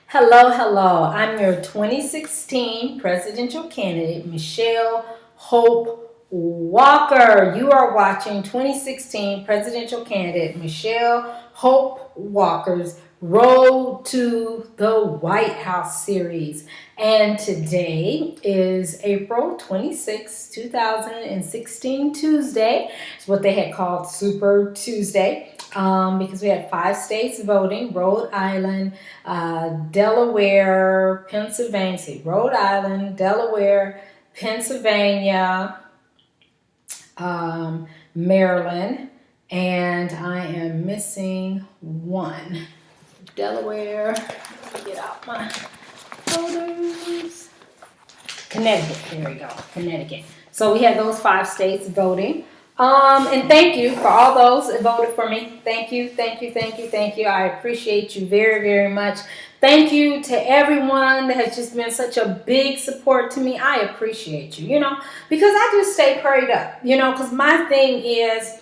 Hello, hello. I'm your 2016 presidential candidate, Michelle Hope Walker. You are watching 2016 presidential candidate, Michelle Hope Walker's Road to the White House series. And today is April 26, 2016, Tuesday. It's what they had called Super Tuesday. Because we had 5 states voting: Rhode Island, Delaware, Pennsylvania, Rhode Island, Delaware, Pennsylvania, Maryland, and I am missing one. Delaware, let me get out my photos. Connecticut, there we go, Connecticut. So we had those 5 states voting. And thank you for all those that voted for me. Thank you, thank you, thank you, thank you. I appreciate you very, very much. Thank you to everyone that has just been such a big support to me. I appreciate you, because I just stay prayed up, because my thing is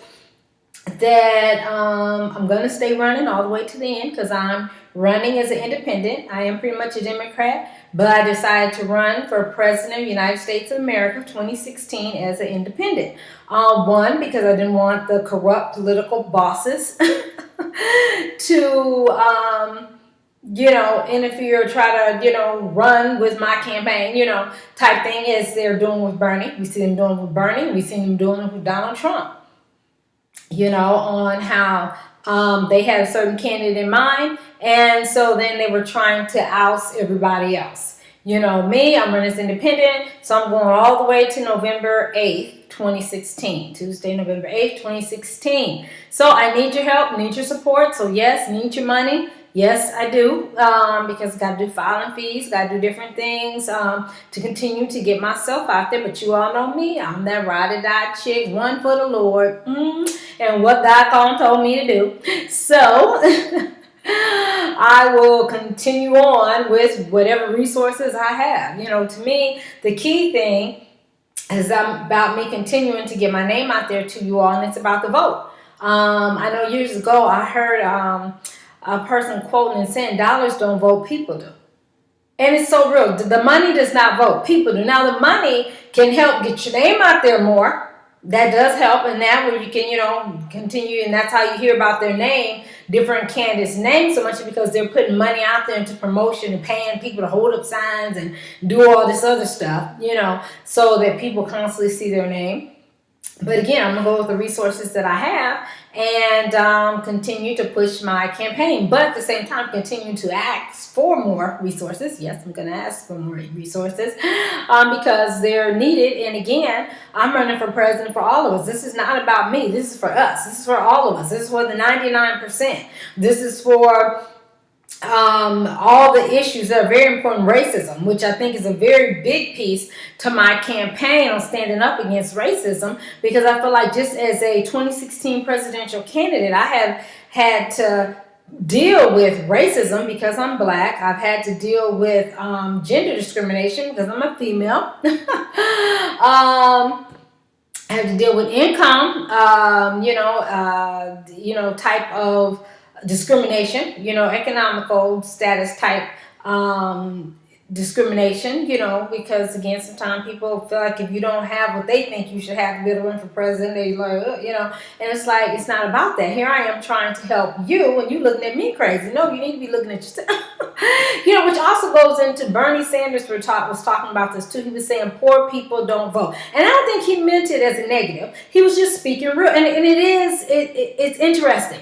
that I'm going to stay running all the way to the end because I'm running as an independent. I am pretty much a Democrat, but I decided to run for president of the United States of America 2016 as an independent. One, because I didn't want the corrupt political bosses to, interfere or try to, run with my campaign, type thing as they're doing with Bernie. We see them doing it with Bernie. We see them doing it with Donald Trump. On how they had a certain candidate in mind, and so then they were trying to oust everybody else. Me, I'm running as independent, so I'm going all the way to November 8th, 2016, Tuesday, November 8th, 2016. So I need your help, need your support. So yes, need your money. Yes, I do, because got to do filing fees, got to do different things to continue to get myself out there. But you all know me, I'm that ride or die chick, one for the Lord, and what God told me to do. So I will continue on with whatever resources I have. To me, the key thing is about me continuing to get my name out there to you all, and it's about the vote. I know years ago I heard a person quoting and saying, dollars don't vote, people do. And it's so real. The money does not vote, people do. Now the money can help get your name out there more. That does help, and that where you can, continue, and that's how you hear about their name, different candidates' names so much, because they're putting money out there into promotion and paying people to hold up signs and do all this other stuff, so that people constantly see their name. But again, I'm going to go with the resources that I have and continue to push my campaign. But at the same time, continue to ask for more resources. Yes, I'm going to ask for more resources because they're needed. And again, I'm running for president for all of us. This is not about me. This is for us. This is for all of us. This is for the 99%. This is for all the issues that are very important. Racism, which I think is a very big piece to my campaign on standing up against racism, because I feel like just as a 2016 presidential candidate, I have had to deal with racism because I'm black. I've had to deal with gender discrimination because I'm a female. I have to deal with income, type of discrimination, economical status type discrimination, because again, sometimes people feel like if you don't have what they think you should have to be able to run for president, they're like, and it's like, it's not about that. Here I am trying to help you, and you looking at me crazy. No, you need to be looking at yourself. Which also goes into Bernie Sanders was talking about this too. He was saying poor people don't vote, and I don't think he meant it as a negative. He was just speaking real, and it's interesting.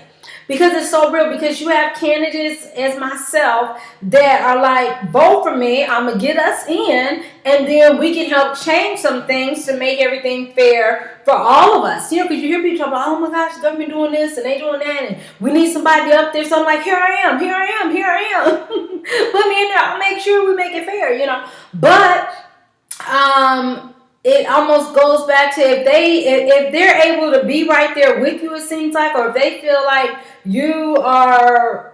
Because it's so real, because you have candidates as myself that are like, vote for me, I'm going to get us in, and then we can help change some things to make everything fair for all of us. Because you hear people talk about, oh my gosh, the government doing this and they doing that, and we need somebody up there. So I'm like, here I am. Put me in there. I'll make sure we make it fair, But it almost goes back to if they're able to be right there with you, it seems like, or if they feel like you are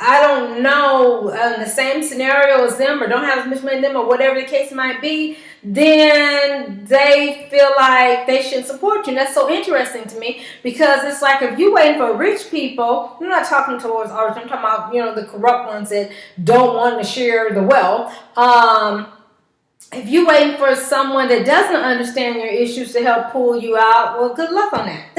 I don't know, in the same scenario as them or don't have as much money as them or whatever the case might be, then they feel like they should support you. And that's so interesting to me because it's like if you're waiting for rich people, I'm not talking towards others, I'm talking about, the corrupt ones that don't want to share the wealth. If you're waiting for someone that doesn't understand your issues to help pull you out, well, good luck on that.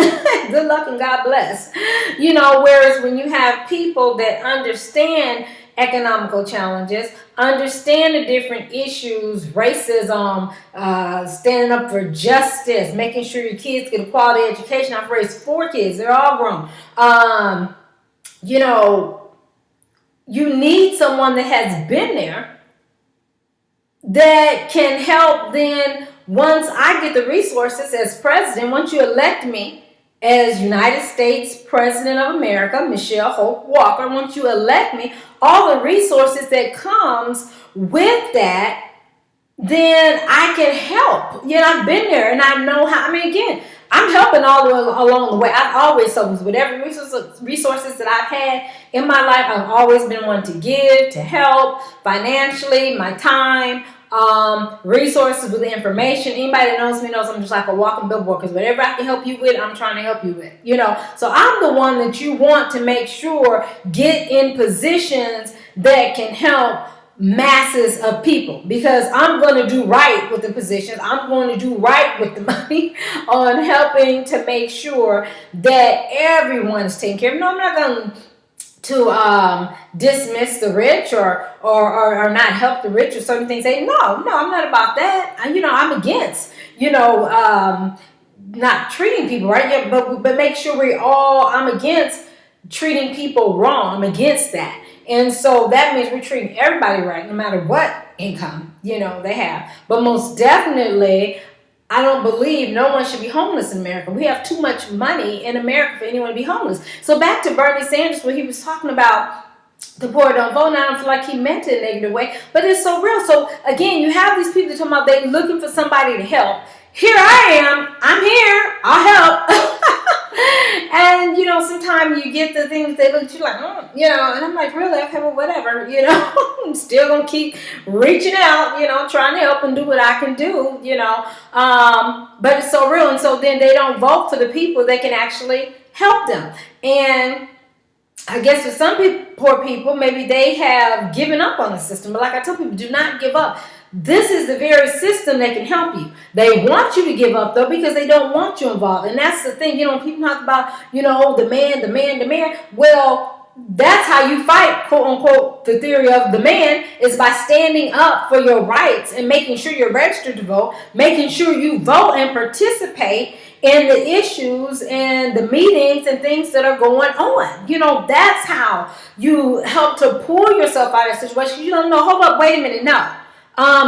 Good luck and God bless. Whereas when you have people that understand economical challenges, understand the different issues, racism, standing up for justice, making sure your kids get a quality education. I've raised 4 kids. They're all grown. You need someone that has been there that can help. Then once I get the resources as president, once you elect me as United States President of America, Michelle Hope Walker, once you elect me, all the resources that comes with that, then I can help. I've been there and I know how. Again, I'm helping all along the way. I've always, so with whatever resources that I've had in my life, I've always been one to give, to help financially, my time, resources with information. Anybody that knows me knows I'm just like a walking billboard, because whatever I can help you with, I'm trying to help you with, So I'm the one that you want to make sure get in positions that can help masses of people, because I'm going to do right with the positions. I'm going to do right with the money on helping to make sure that everyone's taken care of. No, I'm not going to dismiss the rich or not help the rich or certain things. Say no, I'm not about that. I'm against not treating people right. Yeah, but make sure I'm against treating people wrong. I'm against that. And so that means we're treating everybody right, no matter what income, they have. But most definitely, I don't believe no one should be homeless in America. We have too much money in America for anyone to be homeless. So back to Bernie Sanders, where he was talking about the poor don't vote. And I don't feel like he meant it in a negative way, but it's so real. So again, you have these people talking about they looking for somebody to help. Here I am. I'm here. I'll help. And, sometimes you get the things they look at you like, and I'm like, really? Okay, well, whatever, I'm still going to keep reaching out, trying to help and do what I can do, but it's so real. And so then they don't vote for the people that can actually help them. And I guess for some poor people, maybe they have given up on the system. But like I tell people, do not give up. This is the very system that can help you. They want you to give up, though, because they don't want you involved. And that's the thing. People talk about, the man. Well, that's how you fight, quote unquote, the theory of the man, is by standing up for your rights and making sure you're registered to vote, making sure you vote and participate in the issues and the meetings and things that are going on. That's how you help to pull yourself out of a situation. You don't know, hold up, wait a minute, no.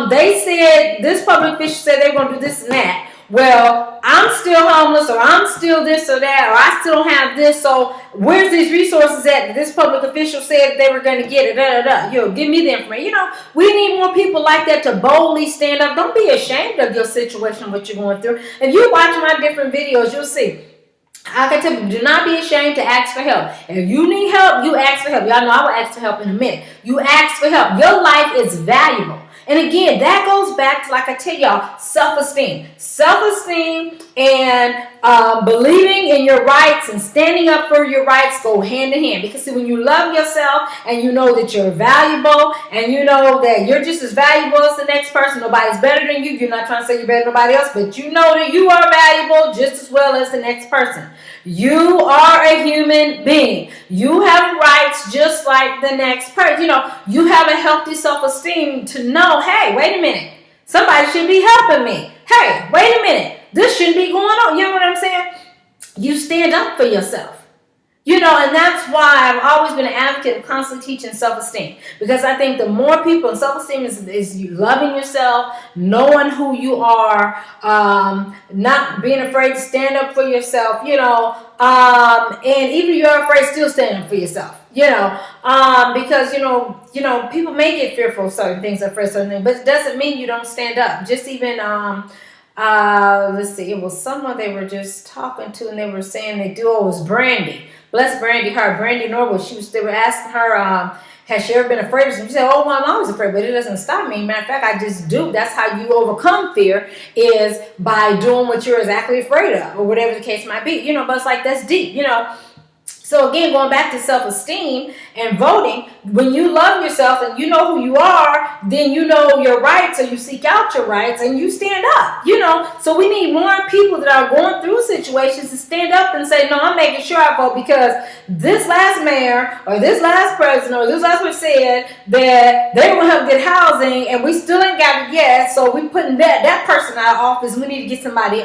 They said, this public official said they were going to do this and that. Well, I'm still homeless, or I'm still this or that, or I still don't have this, so where's these resources at? This public official said they were going to get it, give me the information. We need more people like that to boldly stand up. Don't be ashamed of your situation, what you're going through. If you watch my different videos, you'll see. I can tell you, do not be ashamed to ask for help. If you need help, you ask for help. Y'all know I will ask for help in a minute. You ask for help. Your life is valuable. And again, that goes back to, like I tell y'all, self-esteem. Self-esteem and believing in your rights and standing up for your rights go hand in hand. Because see, when you love yourself and you know that you're valuable and you know that you're just as valuable as the next person, nobody's better than you. You're not trying to say you're better than nobody else, but you know that you are valuable just as well as the next person. You are a human being. You have rights just like the next person. You have a healthy self-esteem to know, hey, wait a minute. Somebody should be helping me. Hey, wait a minute. This shouldn't be going on. You know what I'm saying? You stand up for yourself. And that's why I've always been an advocate of constantly teaching self-esteem. Because I think the more people, and self-esteem is you loving yourself, knowing who you are, not being afraid to stand up for yourself, and even if you're afraid, still stand up for yourself, because, people may get fearful of certain things, afraid of certain things, but it doesn't mean you don't stand up. Just even, Let's see, it was someone they were just talking to, and they were saying the duo was Brandy. Bless Brandy Hart, Brandy Norwood. They were asking her, has she ever been afraid of something? She said, oh, well, I'm always afraid, but it doesn't stop me. Matter of fact, I just do. That's how you overcome fear, is by doing what you're exactly afraid of, or whatever the case might be. But it's like, that's deep, So again, going back to self-esteem and voting, when you love yourself and you know who you are, then you know your rights, so you seek out your rights and you stand up, So we need more people that are going through situations to stand up and say, no, I'm making sure I vote, because this last mayor or this last president or this last one said that they were going to help get housing and we still ain't got it yet, so we putting that person out of office. We need to get somebody,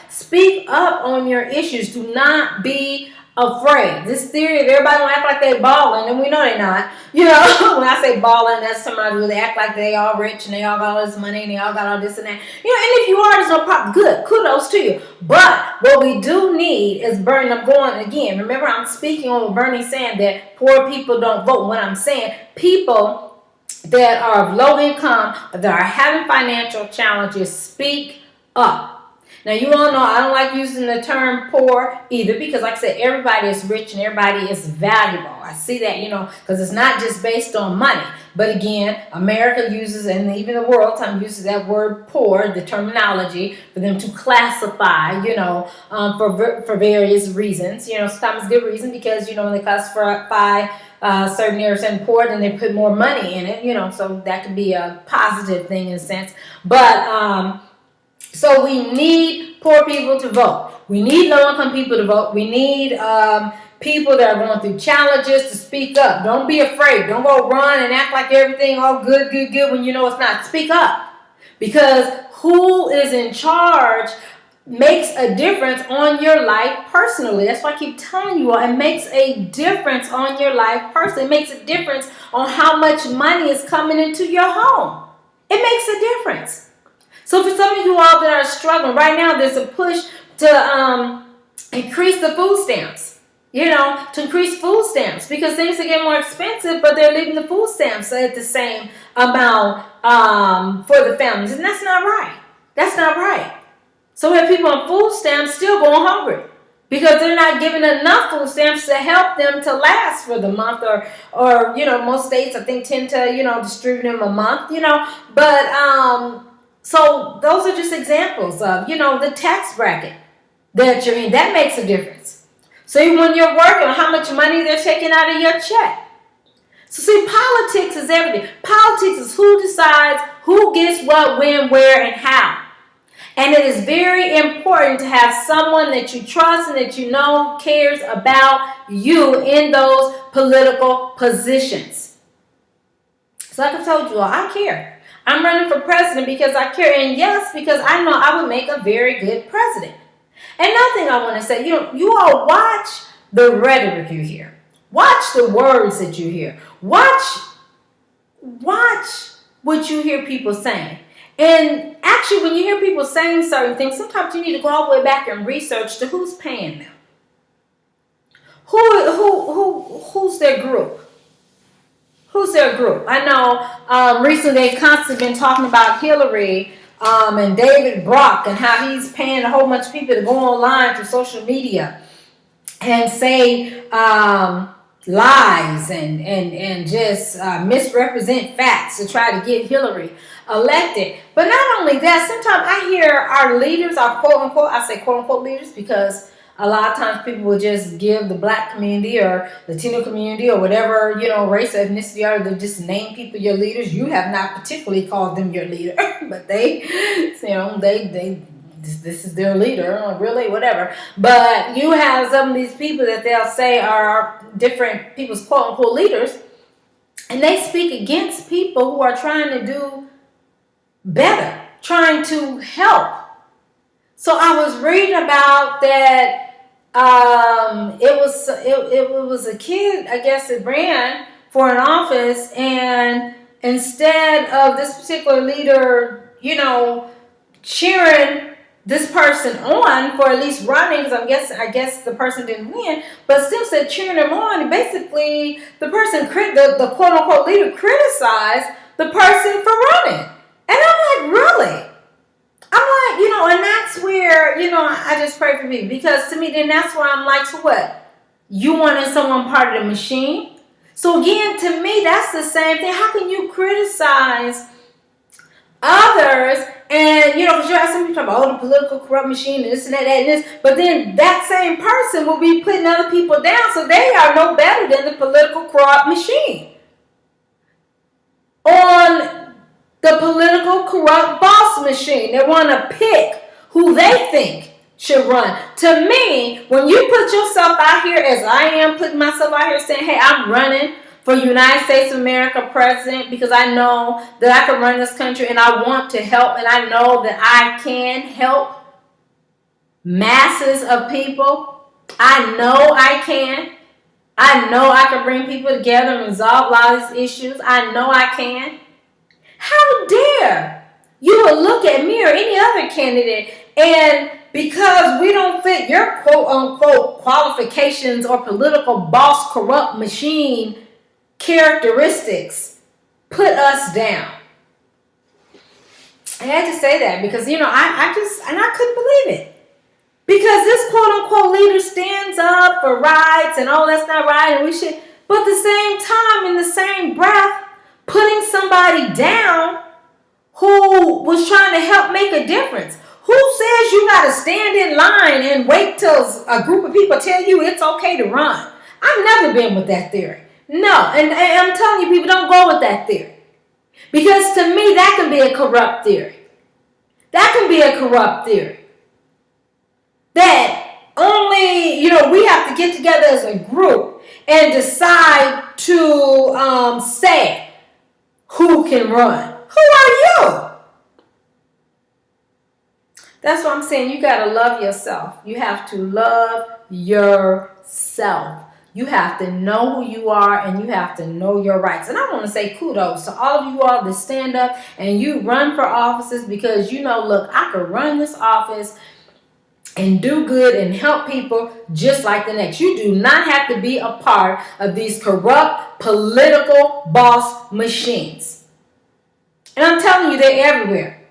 speak up on your issues. Do not be afraid. This theory of everybody gonna act like they balling, and we know they're not. When I say balling, that's somebody who they act like they all rich and they all got all this money and they all got all this and that. And if you are, there's no problem. Good, kudos to you. But what we do need is Bernie. I'm going again. Remember, I'm speaking on what Bernie's saying, that poor people don't vote. What I'm saying, people that are of low income, that are having financial challenges, speak up. Now, you all know I don't like using the term poor either, because like I said, everybody is rich and everybody is valuable. I see that, because it's not just based on money. But again, America uses, and even the world uses that word poor, the terminology, for them to classify, for various reasons. Sometimes good reason, because, when they classify certain areas and poor, then they put more money in it, so that could be a positive thing in a sense. But, so we need poor people to vote. We need low-income people to vote. We need people that are going through challenges to speak up. Don't be afraid. Don't go run and act like everything all good when you know it's not. Speak up. Because who is in charge makes a difference on your life personally. That's why I keep telling you all, it makes a difference on your life personally. It makes a difference on how much money is coming into your home. It makes a difference. So for some of you all that are struggling, right now there's a push to increase the food stamps, to increase food stamps, because things are getting more expensive, but they're leaving the food stamps at the same amount for the families. And that's not right. That's not right. So we have people on food stamps still going hungry, because they're not giving enough food stamps to help them to last for the month, or most states I think tend to, distribute them a month, but so those are just examples of, the tax bracket that you're in. That makes a difference. So when you're working, how much money they're taking out of your check. So see, politics is everything. Politics is who decides who gets what, when, where, and how. And it is very important to have someone that you trust and that you know cares about you in those political positions. So like I told you all, I care. I'm running for president because I care, and yes, because I know I would make a very good president. Another thing I want to say, you all watch the rhetoric you hear. Watch the words that you hear. Watch what you hear people saying. And actually, when you hear people saying certain things, sometimes you need to go all the way back and research to who's paying them. Who's their group? Who's their group? I know recently they've constantly been talking about Hillary and David Brock, and how he's paying a whole bunch of people to go online through social media and say lies and just misrepresent facts to try to get Hillary elected. But not only that, sometimes I hear our leaders, our quote-unquote, I say quote-unquote leaders, because a lot of times people will just give the black community or Latino community or whatever, race or ethnicity are, they just name people your leaders. You have not particularly called them your leader, but they this is their leader, really, whatever. But you have some of these people that they'll say are different people's quote-unquote leaders, and they speak against people who are trying to do better, trying to help. So I was reading about that. It was a kid, I guess, that ran for an office, and instead of this particular leader, cheering this person on for at least running, because I guess the person didn't win, but still said cheering him on. And basically, the person, the quote unquote leader, criticized the person for running. And I'm like, really? I'm like, and that's where, I just pray for people. Because to me, then that's where I'm like, so what? You wanted someone part of the machine? So again, to me, that's the same thing. How can you criticize others? And, because you have some people talking about, the political corrupt machine, and this and that and this. But then that same person will be putting other people down. So they are no better than the political corrupt machine. On the political corrupt boss machine. They want to pick who they think should run. To me, when you put yourself out here, as I am putting myself out here saying, hey, I'm running for United States of America president because I know that I can run this country and I want to help, and I know that I can help masses of people. I know I can. I know I can bring people together and resolve a lot of these issues. I know I can. How dare you will look at me or any other candidate, and because we don't fit your quote-unquote qualifications or political boss corrupt machine characteristics, put us down. I had to say that because, I couldn't believe it. Because this quote-unquote leader stands up for rights and, that's not right and we should, but at the same time, in the same breath, putting somebody down who was trying to help make a difference. Who says you got to stand in line and wait till a group of people tell you it's okay to run? I've never been with that theory. No, and I'm telling you, people, don't go with that theory. Because to me, that can be a corrupt theory. That can be a corrupt theory. That only, we have to get together as a group and decide to say who can run. Who are you? That's what I'm saying. You got to love yourself. You have to love yourself. You have to know who you are and you have to know your rights. And I want to say kudos to all of you all that stand up and you run for offices because look, I could run this office and do good and help people just like the next. You do not have to be a part of these corrupt political boss machines. And I'm telling you, they're everywhere.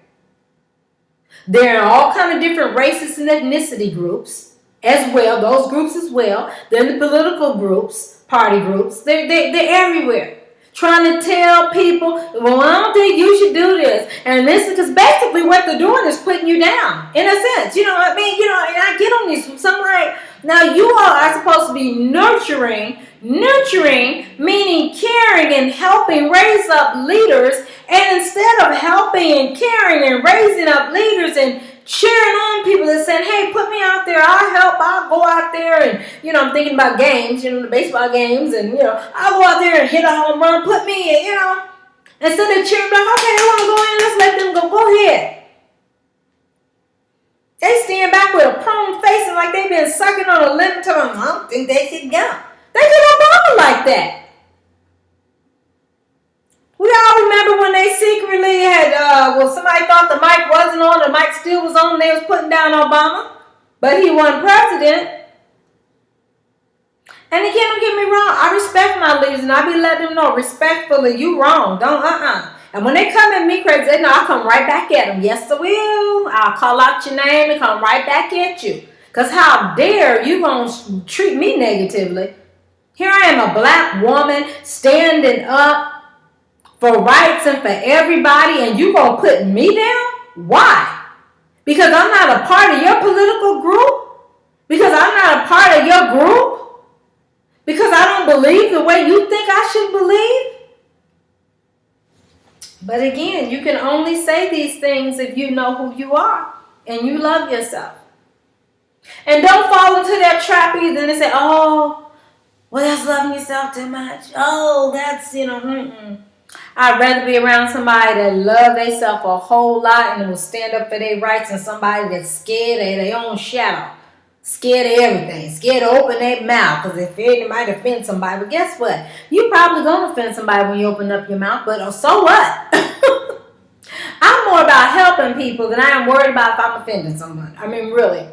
They're in all kind of different races and ethnicity groups as well. Those groups as well. They're in the political groups, party groups. They're everywhere. Trying to tell people, well, I don't think you should do this. And this is because basically what they're doing is putting you down, in a sense. You know what I mean? And I get on these. So I'm like, now you all are supposed to be nurturing, meaning caring and helping raise up leaders. And instead of helping and caring and raising up leaders and cheering on people that saying, hey, put me out there, I'll help, I'll go out there and, I'm thinking about games, the baseball games and, I'll go out there and hit a home run, put me in, instead of cheering, like, okay, they want to go in, let's let them go ahead. They stand back with a prone face and like they've been sucking on a lemon tongue. I don't think they should go. They did Obama like that. We all remember when they secretly had, somebody thought the mic wasn't on, the mic still was on, they was putting down Obama, but he wasn't president. And again, don't get me wrong, I respect my leaders, and I be letting them know, respectfully, you wrong, don't, And when they come at me crazy, they know I'll come right back at them. Yes, I will. I'll call out your name and come right back at you. Because how dare you going to treat me negatively? Here I am, a black woman, standing up for rights and for everybody, and you gonna put me down? Why? Because I'm not a part of your political group? Because I'm not a part of your group? Because I don't believe the way you think I should believe? But again, you can only say these things if you know who you are and you love yourself. And don't fall into that trap either and say, oh, well, that's loving yourself too much. Oh, that's, I'd rather be around somebody that love themselves a whole lot and will stand up for their rights than somebody that's scared of their own shadow. Scared of everything. Scared to open their mouth because they might offend somebody. But guess what? You're probably going to offend somebody when you open up your mouth. But so what? I'm more about helping people than I am worried about if I'm offending someone. I mean, really.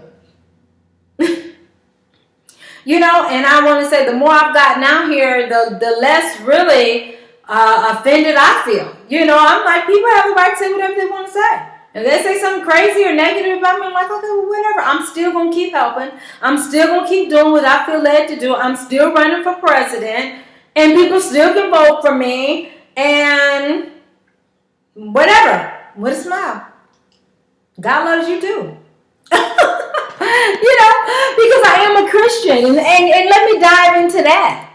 And I want to say the more I've gotten out here, the less really offended I feel. I'm like, people have the right to say whatever they want to say. If they say something crazy or negative about me, I'm like, okay, well, whatever. I'm still going to keep helping. I'm still going to keep doing what I feel led to do. I'm still running for president. And people still can vote for me. And whatever. With a smile. God loves you too. Because I am a Christian. And let me dive into that.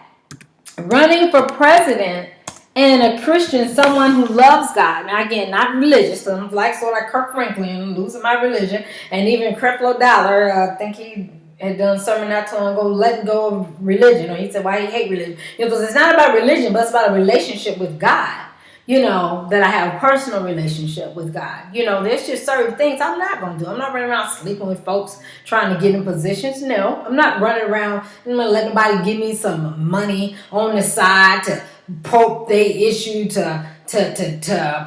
Running for president and a Christian, someone who loves God. Now, again, not religious. So I'm like Kirk Franklin, losing my religion. And even Creflo Dollar, I think he had done a sermon not too long ago, letting go of religion. Or he said, why he hate religion? Because it's not about religion, but it's about a relationship with God. That I have a personal relationship with God. There's just certain things I'm not going to do. I'm not running around sleeping with folks trying to get in positions. No, I'm not running around. I'm going to let nobody give me some money on the side to poke their issue to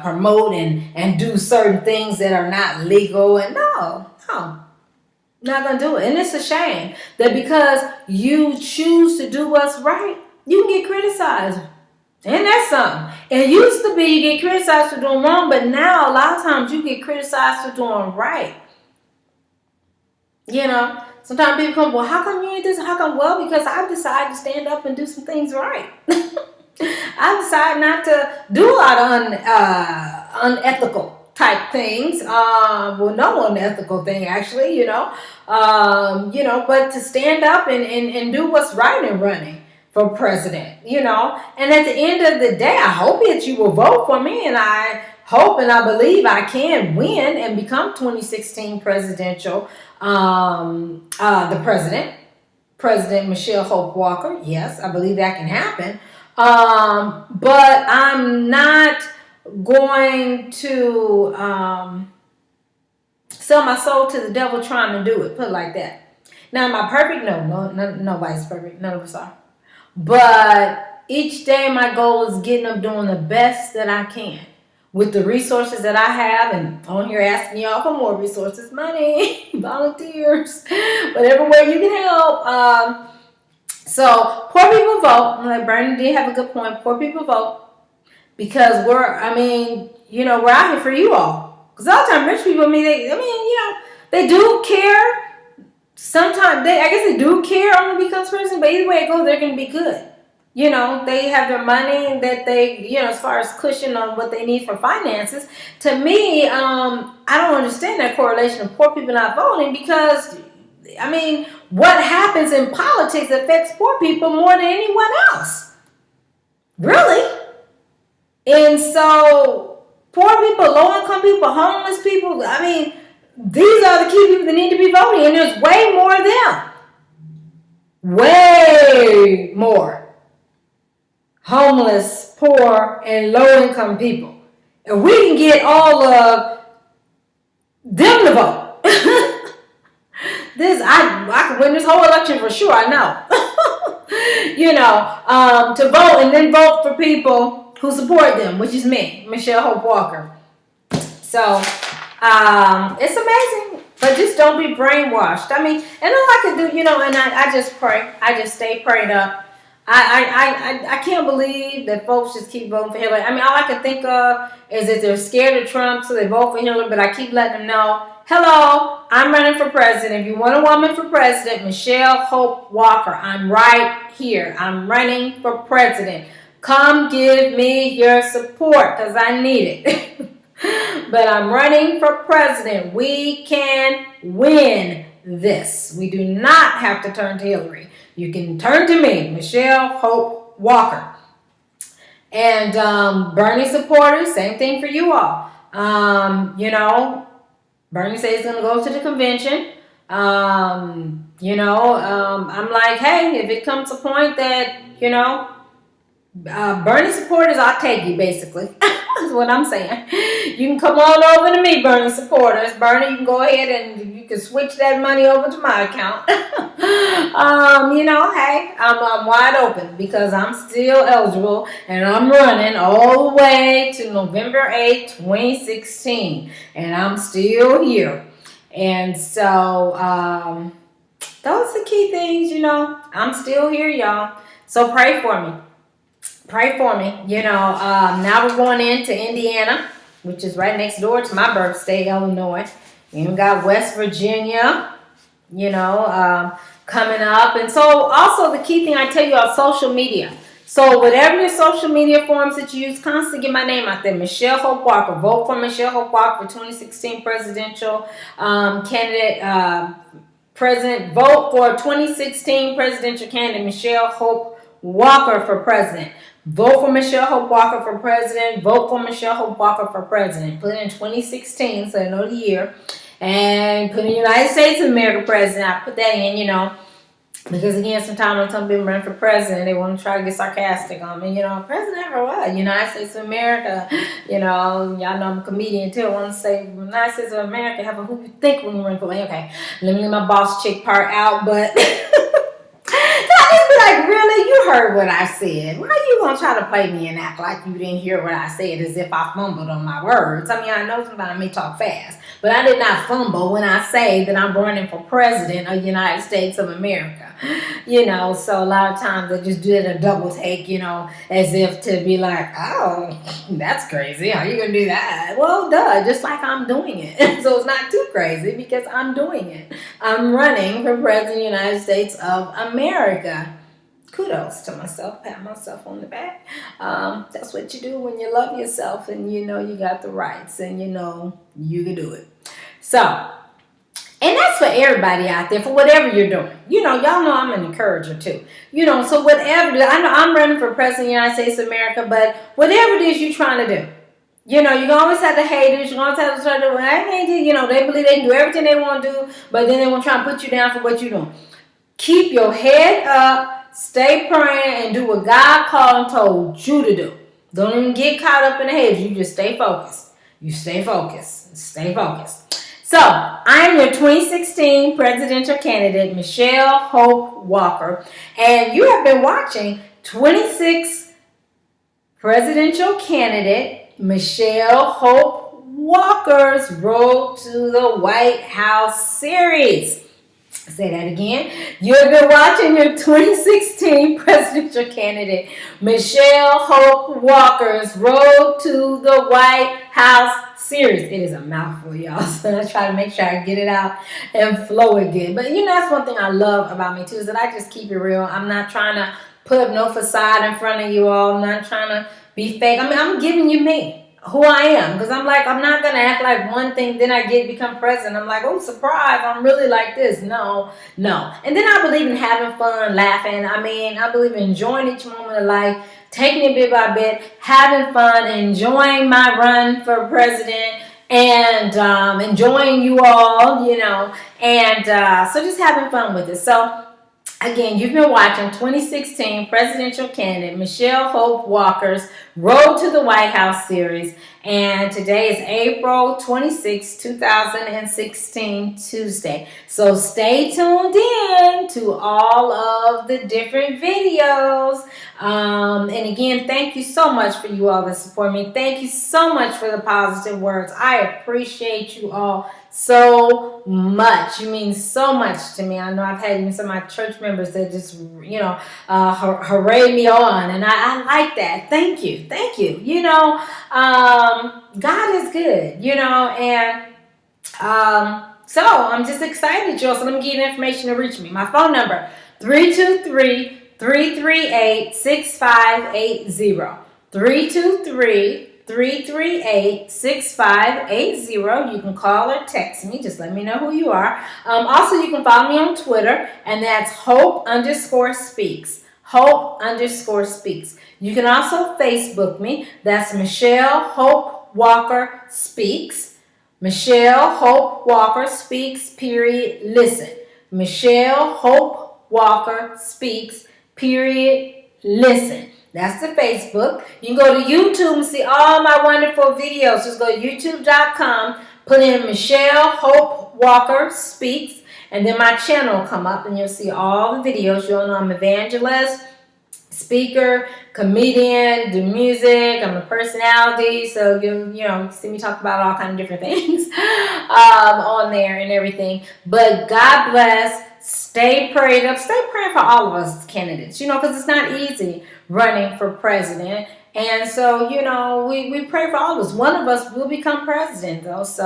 promote and do certain things that are not legal. And no, not going to do it. And it's a shame that because you choose to do what's right, you can get criticized. And that's something. It used to be you get criticized for doing wrong, but now a lot of times you get criticized for doing right. Sometimes people come, well, how come you ain't this? How come? Well, because I decided to stand up and do some things right. I decided not to do a lot of unethical type things. No unethical thing actually, but to stand up and do what's right in running for president, and at the end of the day, I hope that you will vote for me, and I hope and I believe I can win and become 2016 presidential, the President Michelle Hope Walker. Yes, I believe that can happen, but I'm not going to sell my soul to the devil trying to do it, put it like that. Now, am I perfect? No, nobody's perfect, none of us are. But each day my goal is getting up doing the best that I can with the resources that I have, and on here asking y'all for more resources, money, volunteers, whatever way you can help. So poor people vote. Like Bernie did have a good point. Poor people vote because we're out here for you all. Because all the time rich people, they do care. Sometimes I guess they do care on who becomes president, but either way it goes, they're going to be good. They have their money that they, as far as cushion on what they need for finances. To me, I don't understand that correlation of poor people not voting because, what happens in politics affects poor people more than anyone else. Really? And so, poor people, low-income people, homeless people, these are the key people that need to be voting, and there's way more of them. Way more homeless, poor, and low-income people. And we can get all of them to vote. I could win this whole election for sure, I know. To vote and then vote for people who support them, which is me, Michelle Hope Walker. So, it's amazing, but just don't be brainwashed. And all I can do, and I just pray. I just stay prayed up. I can't believe that folks just keep voting for Hillary. All I can think of is that they're scared of Trump, so they vote for Hillary, but I keep letting them know, hello, I'm running for president. If you want a woman for president, Michelle Hope Walker, I'm right here. I'm running for president. Come give me your support, because I need it. But I'm running for president. We can win this. We do not have to turn to Hillary. You can turn to me, Michelle Hope Walker. And Bernie supporters, same thing for you all. Bernie says he's going to go to the convention. I'm like, hey, if it comes to a point that, Bernie supporters, I'll take you, basically. That's what I'm saying. You can come on over to me, Bernie supporters. Bernie, you can go ahead and you can switch that money over to my account. Hey, I'm wide open because I'm still eligible and I'm running all the way to November 8th, 2016. And I'm still here. And so, those are the key things, I'm still here, y'all. So pray for me. Pray for me. Now we're going into Indiana. which is right next door to my birth state, Illinois. You got West Virginia, coming up. And so also the key thing I tell you on social media. So whatever your social media forms that you use, constantly get my name out there. Michelle Hope Walker. Vote for Michelle Hope Walker for 2016 presidential candidate. Vote for 2016 presidential candidate Michelle Hope Walker for president. Vote for Michelle Hope Walker for president. Vote for Michelle Hope Walker for president. Put in 2016, so I know the year. And put in United States of America president. I put that in, because again, sometimes when some people run for president, they want to try to get sarcastic on me. President for what? United States of America. Y'all know I'm a comedian too. I want to say United States of America. Have a who you think when you run for me. Okay, let me leave my boss chick part out, but I just be like, really? You heard what I said. Why are you going to try to play me and act like you didn't hear what I said as if I fumbled on my words? I mean, I know sometimes I may talk fast, but I did not fumble when I say that I'm running for president of the United States of America. So a lot of times I just do it a double take, as if to be like, oh, that's crazy. How are you going to do that? Well, duh, just like I'm doing it. So it's not too crazy because I'm doing it. I'm running for president of the United States of America. Kudos to myself, pat myself on the back. That's what you do when you love yourself and you got the rights and you can do it. So, and that's for everybody out there, for whatever you're doing. Y'all know I'm an encourager too. So whatever, I know I'm running for president of the United States of America, but whatever it is you're trying to do, you're going to always have the haters. You're going to have to try to do, they believe they can do everything they want to do, but then they want to try and put you down for what you're doing. Keep your head up, stay praying, and do what God called and told you to do. Don't even get caught up in the haters. You just stay focused. You stay focused. Stay focused. So, I am your 2016 presidential candidate, Michelle Hope Walker, and you have been watching 26 presidential candidate Michelle Hope Walker's Road to the White House series. Say that again. You've been watching your 2016 presidential candidate Michelle Hope Walker's Road to the White House series. It is a mouthful, y'all. So I try to make sure I get it out and flow again. But that's one thing I love about me too, is that I just keep it real. I'm not trying to put up no facade in front of you all. I'm not trying to be fake. I mean, I'm giving you me. Who I am, because I'm not going to act like one thing, then I become president. I'm like, oh, surprise, I'm really like this. No. And then I believe in having fun, laughing. I believe in enjoying each moment of life, taking it bit by bit, having fun, enjoying my run for president, and enjoying you all, and so just having fun with it. So, again, you've been watching 2016 presidential candidate Michelle Hope Walker's Road to the White House series. And today is April 26, 2016, Tuesday. So stay tuned in to all of the different videos. And again, thank you so much for you all that support me. Thank you so much for the positive words. I appreciate you all so much. You mean so much to me. I know I've had even some of my church members that just, hooray me on. And I like that. Thank you. God is good, and so I'm just excited, y'all. So let me give you the information to reach me. My phone number, 323-338-6580. 323-338-6580. You can call or text me. Just let me know who you are. Also, you can follow me on Twitter, and that's Hope_Speaks. Hope_Speaks. You can also Facebook me. That's Michelle Hope Walker Speaks. Michelle Hope Walker Speaks, period, listen. Michelle Hope Walker Speaks, period, listen. That's the Facebook. You can go to YouTube and see all my wonderful videos. Just go to youtube.com, put in Michelle Hope Walker Speaks, and then my channel will come up and you'll see all the videos. You'll know I'm an evangelist, speaker, comedian, do music. I'm a personality, so you see me talk about all kind of different things on there and everything. But God bless. Stay prayed up. Stay praying for all of us candidates, because it's not easy running for president. And so, we pray for all of us. One of us will become president, though. So,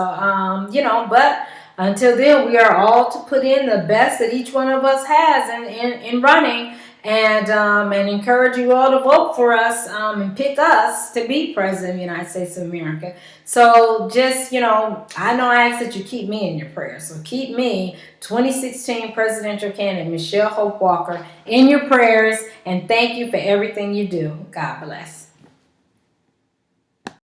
but until then, we are all to put in the best that each one of us has in running, and encourage you all to vote for us and pick us to be president of the United States of America. So just, I know I ask that you keep me in your prayers. So keep me, 2016 presidential candidate Michelle Hope Walker, in your prayers, and thank you for everything you do. God bless.